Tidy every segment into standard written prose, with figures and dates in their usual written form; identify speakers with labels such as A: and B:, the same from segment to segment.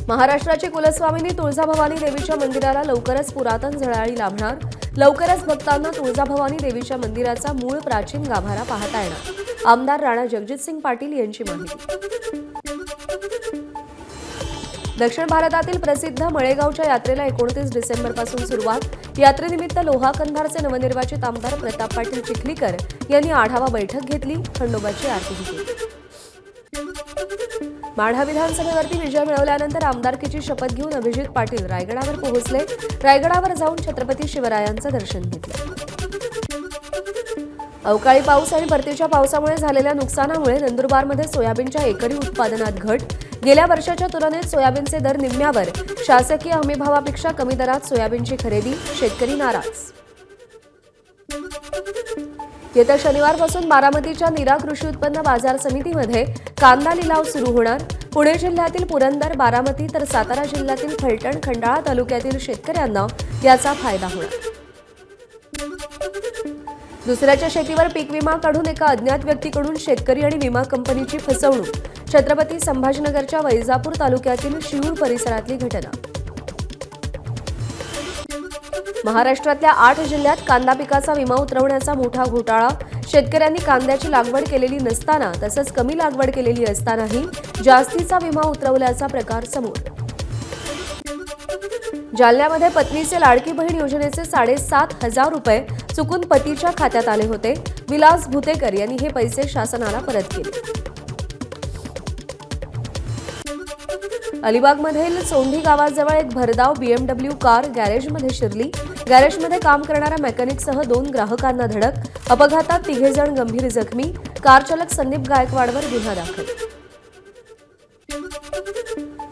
A: महाराष्ट्राची कुलस्वामिनी तुळजाभवानी देवीच्या मंदिराला लवकरच पुरातन झळाळी लाभणार। लवकरच भक्तांना तुळजाभवानी देवीच्या मंदिराचा मूळ प्राचीन गाभारा पाहता येणार। आमदार राणा जगजितसिंग पाटील यांची माहिती। दक्षिण भारतातील प्रसिद्ध मळेगावच्या यात्रेला 29 डिसेंबरपासून सुरुवात। यात्रेनिमित्त लोहा कंधारचे नवनिर्वाचित आमदार प्रताप पाटील चिखलीकर यांनी आढावा बैठक घेतली, खंडोबाची आरती केली। माढा विधानसभेवरती विजय मिळवल्यानंतर आमदारकीची शपथ घेऊन अभिजित पाटील रायगडावर पोहोचले। रायगडावर जाऊन छत्रपती शिवरायांचं दर्शन घेतलं। अवकाळी पाऊस आणि परतीच्या पावसामुळे झालेल्या नुकसानामुळे नंदुरबारमध्ये सोयाबीनच्या एकरी उत्पादनात घट। गेल्या वर्षाच्या तुलनेत सोयाबीनचे दर निम्म्यावर। शासकीय हमीभावापेक्षा कमी दरात सोयाबीनची खरेदी, शेतकरी नाराज। येत्या शनिवारपासून बारामतीच्या नीरा कृषी उत्पन्न बाजार समितीमध्ये कांदा लिलाव सुरू होणार। पुणे जिल्ह्यातील पुरंदर, बारामती तर सातारा जिल्ह्यातील फलटण, खंडाळा तालुक्यातील शेतकऱ्यांना याचा फायदा होणार। दुसऱ्याच्या शेतीवर पीक विमा काढून एका अज्ञात व्यक्तीकडून शेतकरी आणि विमा कंपनीची फसवणूक। छत्रपती संभाजीनगरच्या वैजापूर तालुक्यातील शिरूर परिसरातली घटना। महाराष्ट्रातल्या 8 जिल्ह्यात कांदा पिकाचा विमा उतरवण्याचा मोठा घोटाळा। शेतकऱ्यांनी कांद्याची लागवड केलेली नसताना तसंच कमी लागवड केलेली असतानाही जास्तीचा विमा उतरवल्याचा प्रकार समोर। जालन्यामध्ये पत्नीचे लाडकी बहीण योजनेचे 7,500 रुपये चुकून पतीच्या खात्यात आले होते। विलास भुतेकर यांनी हे पैसे शासनाला परत केले। अलिबागमधील सोंढी गावाजवळ एक भरधाव BMW कार गॅरेजमध्ये शिरली। गॅरेजमध्ये काम करणाऱ्या मेकॅनिकसह 2 ग्राहकांना धडक। अपघातात 3 जण गंभीर जखमी। कार चालक संदीप गायकवाडवर गुन्हा दाखल।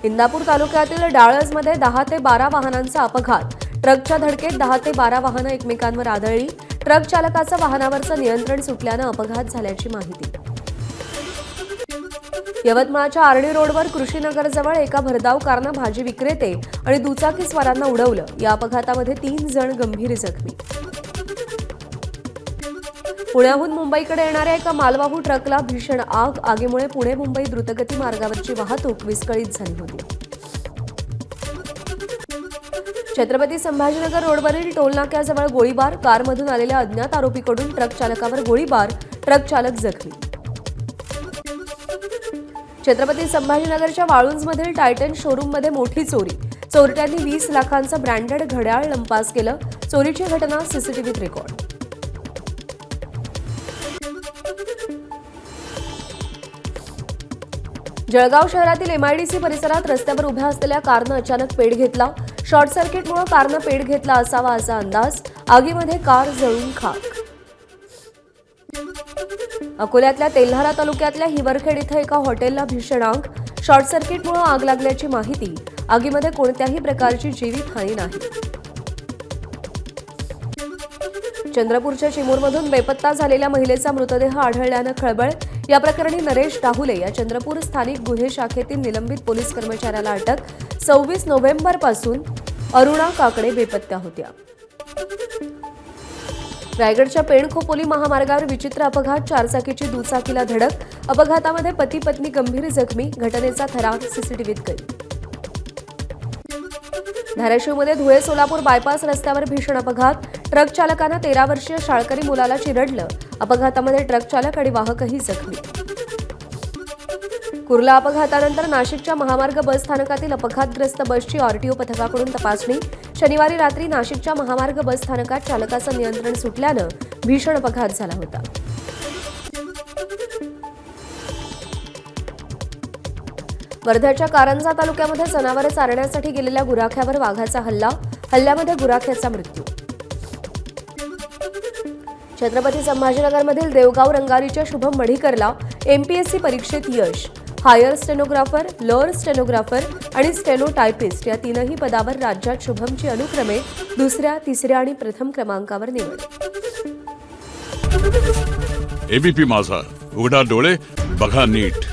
A: इंदापूर तालुक्यातील डाळजमध्ये 10 ते 12 वाहनांचा अपघात। ट्रकच्या धडकेत 10 ते 12 वाहनं एकमेकांवर आदळली। ट्रक चालकाचं वाहनावरचं नियंत्रण सुटल्यानं अपघात झाल्याची माहिती। यवतमाळच्या आर्णी रोडवर कृषीनगरजवळ एका भरधाव कारनं भाजी विक्रेते आणि दुचाकीस्वारांना उडवलं। या अपघातामध्ये 3 जण गंभीर जखमी। पुण्याहून मुंबईकडे येणाऱ्या एका मालवाहू ट्रकला भीषण आग। आगीमुळे पुणे मुंबई द्रुतगती मार्गावरची वाहतूक विस्कळीत झाली होती। छत्रपती संभाजीनगर रोडवरील टोलनाक्याजवळ गोळीबार। कारमधून आलेल्या अज्ञात आरोपीकडून ट्रक चालकावर गोळीबार, ट्रक चालक जखमी। छत्रपती संभाजीनगरच्या वाळुंजमधील टायटन शोरूममध्ये मोठी चोरी। चोरट्यांनी 20 लाखांचं ब्रँडेड घड्याळ लंपास केलं। चोरीची घटना सीसीटीव्हीत रेकॉर्ड। जळगाव शहरातील MIDC परिसरात रस्त्यावर उभ्या असलेल्या कारनं अचानक पेट घेतला। शॉर्ट सर्किटमुळे कारनं पेट घेतला असावा असा अंदाज। आगीमध्ये कार जळून खाक। अकोल्यातल्या तेल्हारा तालुक्यातल्या हिवरखेड इथं एका हॉटेलला भीषण आग। शॉर्ट सर्किटमुळे आग लागल्याची माहिती। आगीमध्ये कोणत्याही प्रकारची जीवितहानी नाही। चंद्रपूरच्या चिमूरमधून बेपत्ता झालेल्या महिलेचा मृतदेह आढळल्यानं खळबळ। या प्रकरणी नरेश डाहुले या चंद्रपूर स्थानिक गुन्हे शाखेतील निलंबित पोलीस कर्मचाऱ्याला अटक। 26 नोव्हेंबरपासून अरुणा काकडे बेपत्ता होत्या। रायगडच्या पेण खोपोली महामार्गावर विचित्र अपघात। 4 चाकीची दुचाकीला धडक। अपघातामध्ये पती पत्नी गंभीर जखमी। घटनेचा थरार सीसीटीव्हीत कैद। धाराशिवमध्ये धुळे सोलापूर बायपास रस्त्यावर भीषण अपघात। ट्रक चालकानं 13 वर्षीय शाळकरी मुलाला चिरडलं। अपघातामध्ये ट्रक चालक आणि वाहकही जखमी। कुर्ला अपघातानंतर नाशिकच्या महामार्ग बस स्थानकातील अपघातग्रस्त बसची आरटीओ पथकाकडून तपासणी। शनिवारी रात्री नाशिकच्या महामार्ग बस स्थानकात चालकाचं नियंत्रण सुटल्यानं भीषण अपघात झाला होता। वर्ध्याच्या कारंजा तालुक्यामध्ये जनावरं चारण्यासाठी गेलेल्या गुराख्यावर वाघाचा हल्ला। हल्ल्यामध्ये गुराख्याचा मृत्यू। छत्रपती संभाजीनगरमधील देवगाव रंगारीच्या शुभम मढीकरला MPSC परीक्षेत यश। हायर स्टेनोग्राफर, लोअर स्टेनोग्राफर आणि स्टेनोटायपिस्ट या 3ही पदावर राज्यात शुभमची अनुक्रमे 2ऱ्या, 3ऱ्या आणि प्रथम क्रमांकावर निवड।
B: ABP माझा, उघडा डोळे बघा नीट।